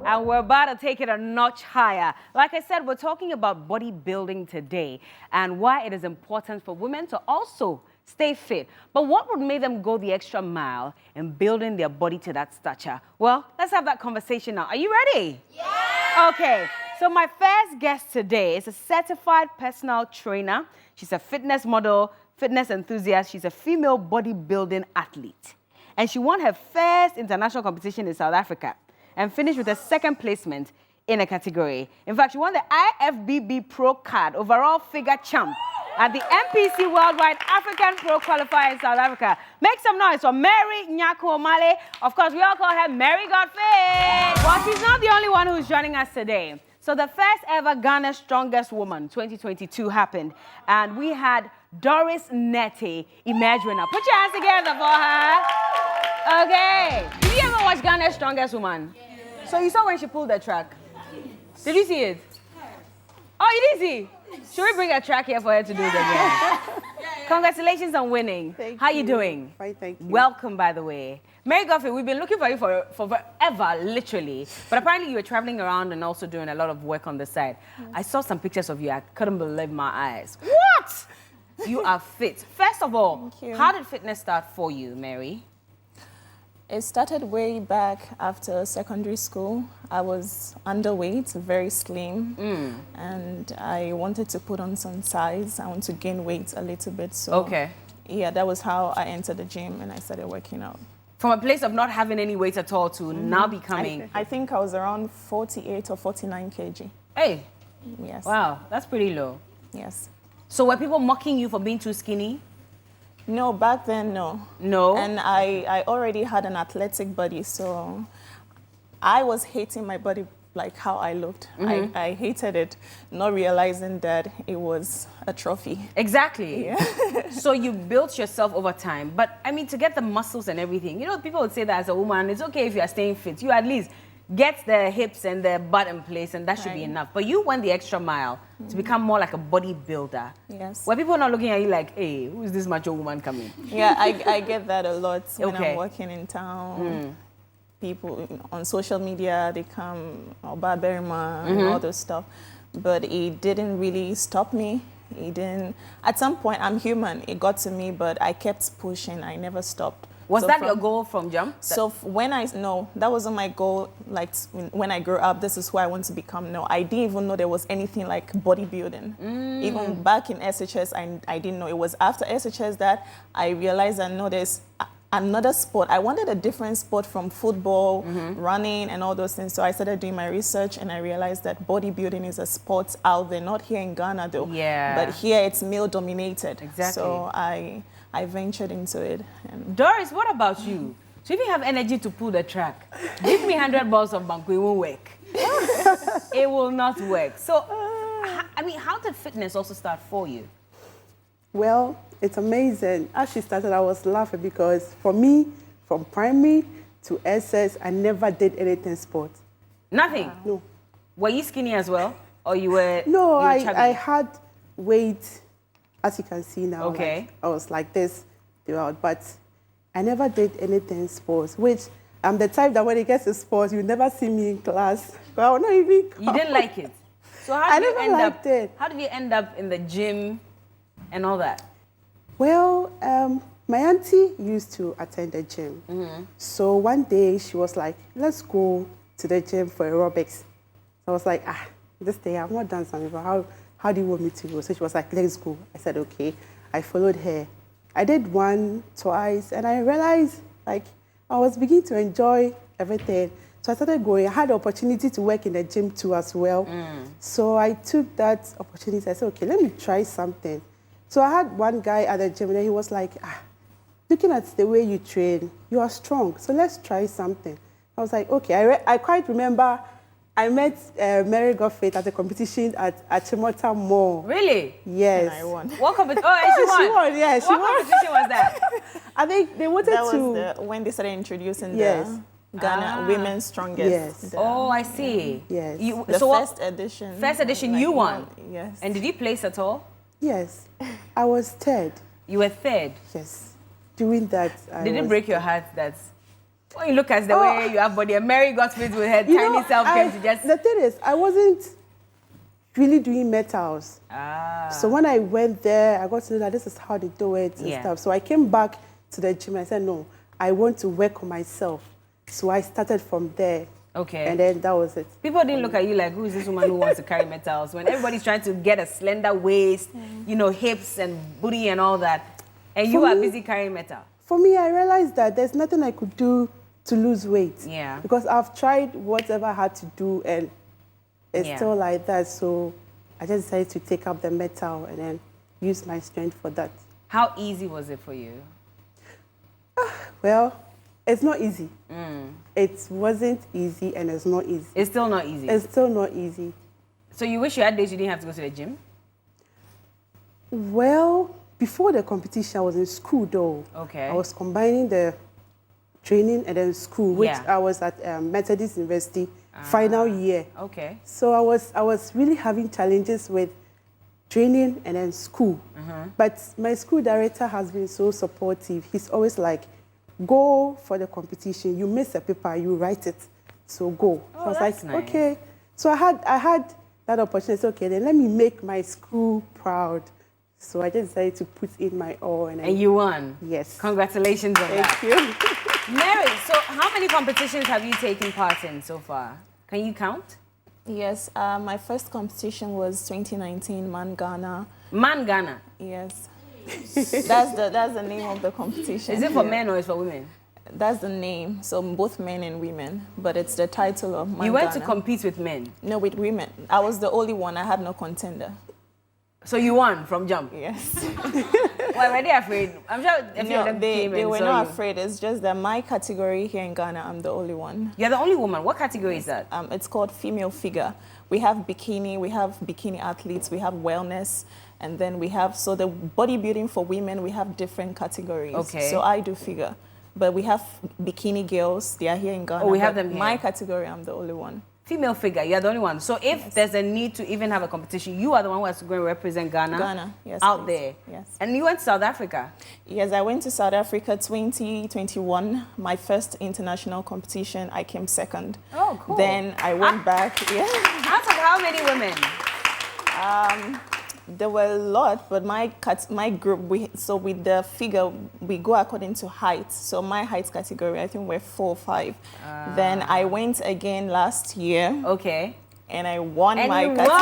and we're about to take it a notch higher. Like I said, we're talking about bodybuilding today and why it is important for women to also stay fit. But what would make them go the extra mile in building their body to that stature? Well, let's have that conversation now. Are you ready? Yeah! Okay, so my first guest today is a certified personal trainer. She's a fitness model, fitness enthusiast. She's a female bodybuilding athlete. And she won her first international competition in South Africa and finished with a second placement in a category. In fact, she won the IFBB Pro Card overall figure champ at the MPC Worldwide African Pro Qualifier in South Africa. Make some noise for Mary Nyaku-Omale. Of course, we all call her MaryGotFit. Well, she's not the only one who's joining us today. So the first ever Ghana's Strongest Woman 2022 happened, and we had Doris Nettey emerge winner. Put your hands together for her. Okay. Did you ever watch Ghana's Strongest Woman? Yeah. So you saw when she pulled the track? Did you see it? Oh, you didn't see? Should we bring a track here for her to do it again? Congratulations on winning. Thank How you doing? Fine, thank you. Welcome, by the way. MaryGotFit, we've been looking for you for forever, literally. But apparently you were traveling around and also doing a lot of work on the side. Yes. I saw some pictures of you. I couldn't believe my eyes. What? You are fit. First of all, how did fitness start for you, Mary? It started way back after secondary school. I was underweight, very slim, and I wanted to put on some size. I want to gain weight a little bit. So, yeah, that was how I entered the gym and I started working out. From a place of not having any weight at all to now becoming... I think I was around 48 or 49 kg. Hey! Yes. Wow, that's pretty low. Yes. So were people mocking you for being too skinny? No, back then, no. No? And I already had an athletic body, so I was hating my body, like how I looked. I hated it, not realizing that it was a trophy. Exactly. Yeah. So you built yourself over time. But, I mean, to get the muscles and everything, you know, people would say that as a woman, it's okay if you are staying fit. You at least get the hips and the butt in place, and that should be enough. But you went the extra mile to become more like a bodybuilder. Yes. Were people not looking at you like, hey, who is this macho woman coming? Yeah, I get that a lot when I'm working in town. People on social media, they come, Berima and all those stuff. But it didn't really stop me. It didn't. At some point, I'm human. It got to me, but I kept pushing. I never stopped. Was that your goal from jump? So that wasn't my goal. Like when I grew up, this is who I want to become. No, I didn't even know there was anything like bodybuilding. Even back in SHS, I didn't know. It was after SHS that I realized that no, there's another sport. I wanted a different sport from football, running, and all those things. So I started doing my research, and I realized that bodybuilding is a sport out there, not here in Ghana though. Yeah. But here it's male dominated. Exactly. So I ventured into it. And Doris, what about you? So if you have energy to pull the track, give me 100 balls of banku, it won't work. It will not work. So, I mean, how did fitness also start for you? Well, it's amazing. As she started, I was laughing because for me, from primary to SS, I never did anything sports. Nothing? No. Were you skinny as well? Or you were No, I had weight. As you can see now, like, I was like this throughout, but I never did anything sports, which I'm the type that when it gets to sports, you never see me in class. But I will not even come. You didn't like it? So how did you end up in the gym and all that? Well, my auntie used to attend the gym. So one day she was like, let's go to the gym for aerobics. So I was like, this day I've not done something, but how do you want me to go? So she was like, let's go. I said, okay. I followed her. I did one, twice, and I realized like I was beginning to enjoy everything. So I started going. I had the opportunity to work in the gym too as well. So I took that opportunity. I said, okay, let me try something. So I had one guy at the gym, and he was like, looking at the way you train, you are strong. So let's try something. I was like, okay. I quite remember I met MaryGotFit at a competition at Chimota Mall. Really? Yes. And I won. What competition? Oh, and she won? She won, yeah. What competition was that? I think they wanted that was when they started introducing the Ghana Women's Strongest. Yes. Oh, I see. Yes. The first edition. First edition, you won? Yes. And did you place at all? Yes. I was third. You were third? Yes. Doing that, Did it break your heart that When you look at the way you have body, and MaryGotFit with her tiny self came to just... The thing is, I wasn't really doing metals. So when I went there, I got to know that this is how they do it and stuff. So I came back to the gym and I said, no, I want to work on myself. So I started from there. Okay. And then that was it. People didn't look at you like, who is this woman who wants to carry metals? When everybody's trying to get a slender waist, you know, hips and booty and all that. And you are busy carrying metal. For me, I realized that there's nothing I could do to lose weight. Yeah. Because I've tried whatever I had to do and it's still like that. So I just decided to take up the metal and then use my strength for that. How easy was it for you? Well, it's not easy. It wasn't easy and it's not easy. It's still not easy? It's still not easy. So you wish you had days you didn't have to go to the gym? Well, before the competition, I was in school though. Okay. I was combining the training and then school, which I was at Methodist University, final year. Okay. So I was really having challenges with training and then school. But my school director has been so supportive. He's always like, go for the competition. You miss a paper, you write it. So go. So I was like, nice. okay. So I had that opportunity. Okay, then let me make my school proud. So I just decided to put in my all. And you won? Yes. Congratulations on that. Thank you. Mary, so how many competitions have you taken part in so far? Can you count? Yes, my first competition was 2019 Man Ghana. Man Ghana? Yes. that's the name of the competition. Is it for men or is it for women? That's the name, so both men and women, but it's the title of Man You went Ghana. to compete with men? No, with women. I was the only one. I had no contender. So you won from jump? Yes. Well, were they afraid? I'm sure a few of them came they and were saw not you. afraid. It's just that my category here in Ghana, I'm the only one. You're the only woman. What category is that? It's called female figure. We have bikini athletes, we have wellness, and then we have, so the bodybuilding for women, we have different categories. Okay. So I do figure. But we have bikini girls, they are here in Ghana. Oh, we have but them here. My category, I'm the only one. Female figure, you're the only one. So if there's a need to even have a competition, you are the one who has to go and represent Ghana. Ghana, yes. Out please. there. Yes. And you went to South Africa? Yes, I went to South Africa 2021, my first international competition. I came second. Oh, cool. Then I went back. Yeah. Out of how many women? There were a lot, but my group, so with the figure, we go according to height. So my height category, I think we're 4 or 5. Then I went again last year. Okay. And I won And my you category. won!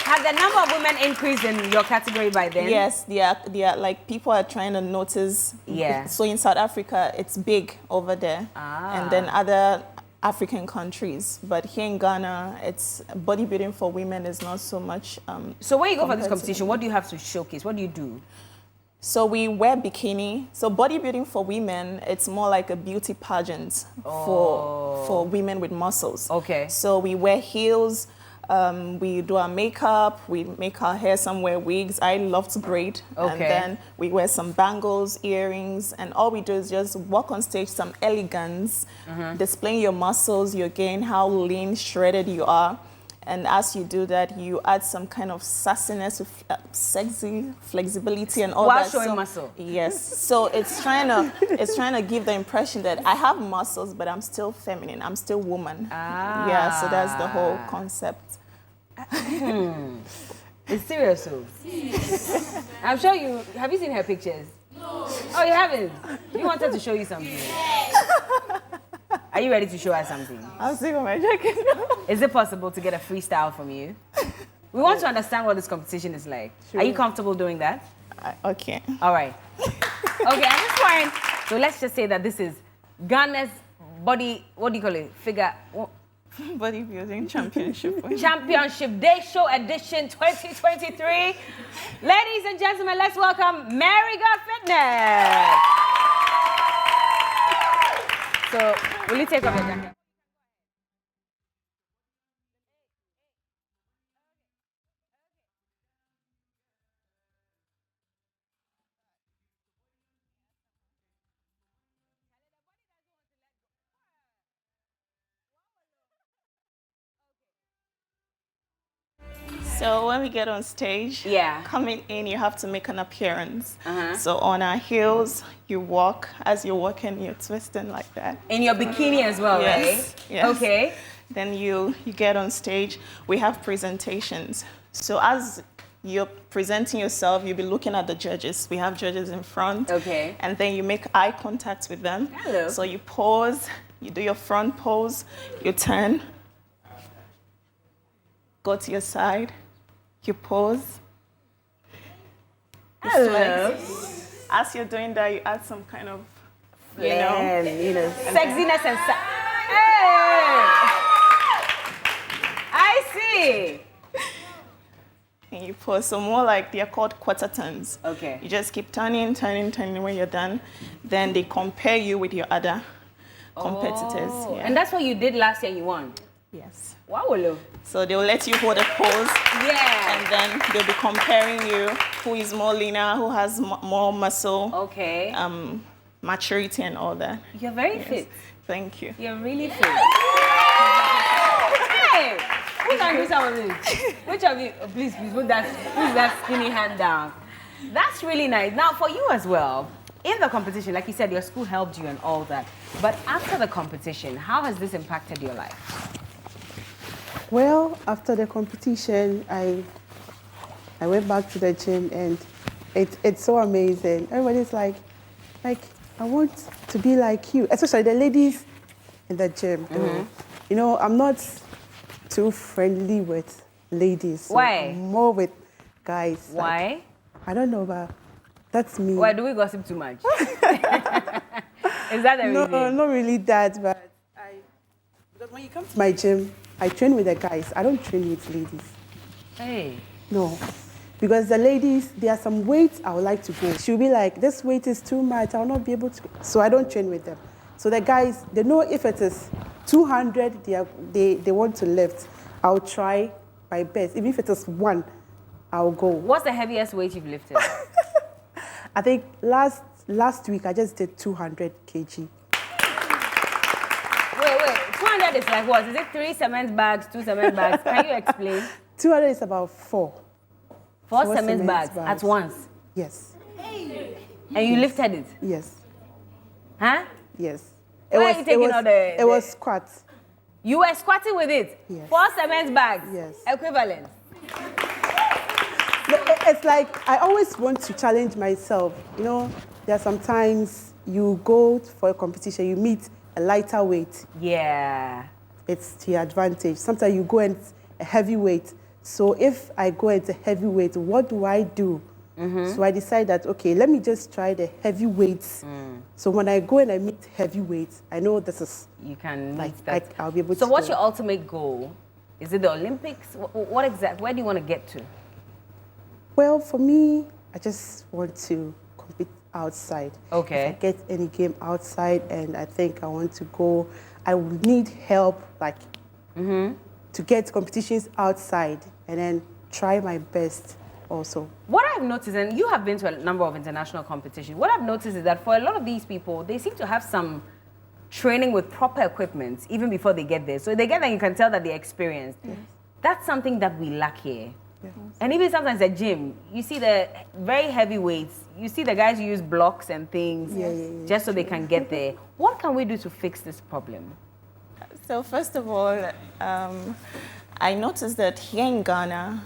Has the number of women increased in your category by then? Yes, they are like people are trying to notice. Yeah. So in South Africa, it's big over there. And then other African countries. But here in Ghana, it's bodybuilding for women is not so much. So when you go for this competition, what do you have to showcase? What do you do? So we wear bikini. So bodybuilding for women, it's more like a beauty pageant for women with muscles. Okay. So we wear heels. We do our makeup, we make our hair, some wear wigs. I love to braid. Okay. And then we wear some bangles, earrings, and all we do is just walk on stage, some elegance, displaying your muscles, your gain, how lean, shredded you are. And as you do that, you add some kind of sassiness, sexy flexibility and all While that. showing muscle. Yes. So it's trying to give the impression that I have muscles, but I'm still feminine. I'm still woman. Yeah. So that's the whole concept. It's serious, so. I'm sure you... Have you seen her pictures? No. Oh, you haven't? You wanted to show you something. Are you ready to show us something? I'll see what my jacket. Is it possible to get a freestyle from you? We want to understand what this competition is like. Sure. Are you comfortable doing that? Okay. All right. Okay, at this point, so let's just say that this is Ghana's body, what do you call it? Figure... Bodybuilding championship. Championship Day Show Edition 2023. Ladies and gentlemen, let's welcome MaryGotFit. So, will you take off your jacket? So when we get on stage, Yeah. coming in, you have to make an appearance. So on our heels, you walk. As you're walking, you're twisting like that. In your bikini as well, Yes, right? yes. Okay. Then you get on stage. We have presentations. So as you're presenting yourself, you'll be looking at the judges. We have judges in front. Okay. And then you make eye contact with them. Hello. So you pause, you do your front pose, you turn, go to your side, you pause. You Hello. flex. As you're doing that, you add some kind of, Sexiness and hey! I see. And you pause. So more like they're called quarter turns. Okay. You just keep turning when you're done. Then they compare you with your other competitors. Oh, Yeah. and that's what you did last year. You won. Yes. Wow, Olo. So they'll let you hold a pose. Yeah. And then they'll be comparing you, who is more leaner, who has more muscle, Okay. maturity and all that. You're very fit. Thank you. You're really fit. Hey! Who can do some of this? Which of you? Oh, please, put that skinny hand down. That's really nice. Now, for you as well, in the competition, like you said, your school helped you and all that. But after the competition, how has this impacted your life? Well, after the competition, I went back to the gym, and it's so amazing. Everybody's like, I want to be like you, especially the ladies in the gym. You know, I'm not too friendly with ladies. So Why? I'm more with guys. Why? I don't know, but that's me. Why do we gossip too much? Is that the No, reason? not really that, but because when you come to my gym, I train with the guys. I don't train with ladies. Hey. No. Because the ladies, there are some weights I would like to go. She'll be like, this weight is too much, I'll not be able to. So I don't train with them. So the guys, they know if it is 200, they want to lift. I'll try my best. Even if it is 1, I'll go. What's the heaviest weight you've lifted? I think last week I just did 200 kg. Wait. 200 is like what? Is it 3 cement bags, 2 cement bags? Can you explain? 200 is about 4. 4 cement bags at once. Yes. And you lifted it? Yes. Huh? Yes. Why are you taking all the... It was squats. You were squatting with it? Yes. 4 cement bags? Yes. Equivalent? It's like I always want to challenge myself. You know, there are sometimes you go for a competition, you meet a lighter weight. Yeah. It's to your advantage. Sometimes you go in a heavy weight. So if I go into heavyweight, what do I do? So I decide that, okay, let me just try the heavyweights. So when I go and I meet heavyweights, I know this is... You can like, meet that. I'll be able to So what's do your it. ultimate goal? Is it the Olympics? What exactly? Where do you want to get to? Well, for me, I just want to compete outside. Okay. If I get any game outside and I think I want to go, I will need help, like, to get competitions outside and then try my best also. What I've noticed, and you have been to a number of international competitions, what I've noticed is that for a lot of these people, they seem to have some training with proper equipment even before they get there. So they get there, you can tell that they're experienced. Yes. That's something that we lack here. Yes. And even sometimes at gym, you see the very heavy weights, you see the guys who use blocks and things just so they can get there. What can we do to fix this problem? So first of all, I noticed that here in Ghana,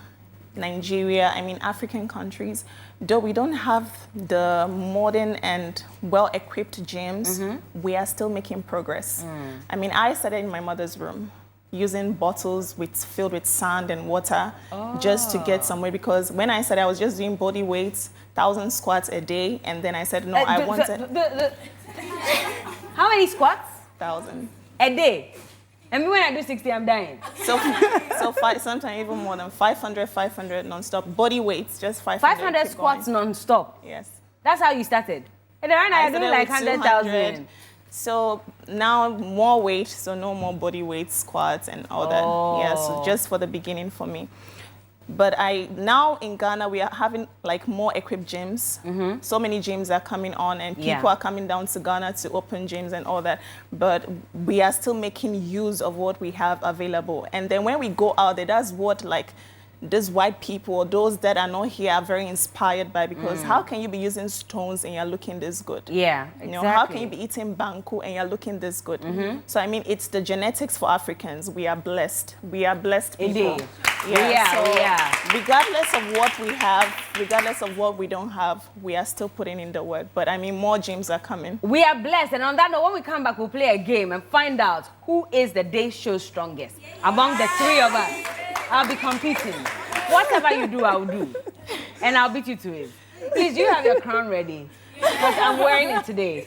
Nigeria, African countries, though we don't have the modern and well-equipped gyms, we are still making progress. I started in my mother's room using bottles filled with sand and water just to get somewhere, because when I started, I was just doing body weights, 1,000 squats a day, and then I said, no, I wanted... How many squats? 1,000. A day? And when I do 60, I'm dying. So sometimes even more than 500 non-stop. Body weights, just 500. 500 squats non-stop? Yes. That's how you started? And then right now I you're doing like started with 100,000. So now more weight, so no more body weight squats and all that. Yeah, so just for the beginning for me. But now in Ghana, we are having like more equipped gyms. So many gyms are coming on and people are coming down to Ghana to open gyms and all that. But we are still making use of what we have available. And then when we go out there, that's what like these white people, those that are not here, are very inspired by, because how can you be using stones and you're looking this good? Yeah, exactly. You know, how can you be eating banku and you're looking this good? So I mean, it's the genetics for Africans. We are blessed. We are blessed people. Indeed. Yeah, regardless of what we have, regardless of what we don't have, we are still putting in the work. But I mean, more gyms are coming. We are blessed. And on that note, when we come back, we'll play a game and find out who is the day show's strongest among the three of us. I'll be competing. Whatever you do, I'll do. And I'll beat you to it. Please, do you have your crown ready? Because I'm wearing it today.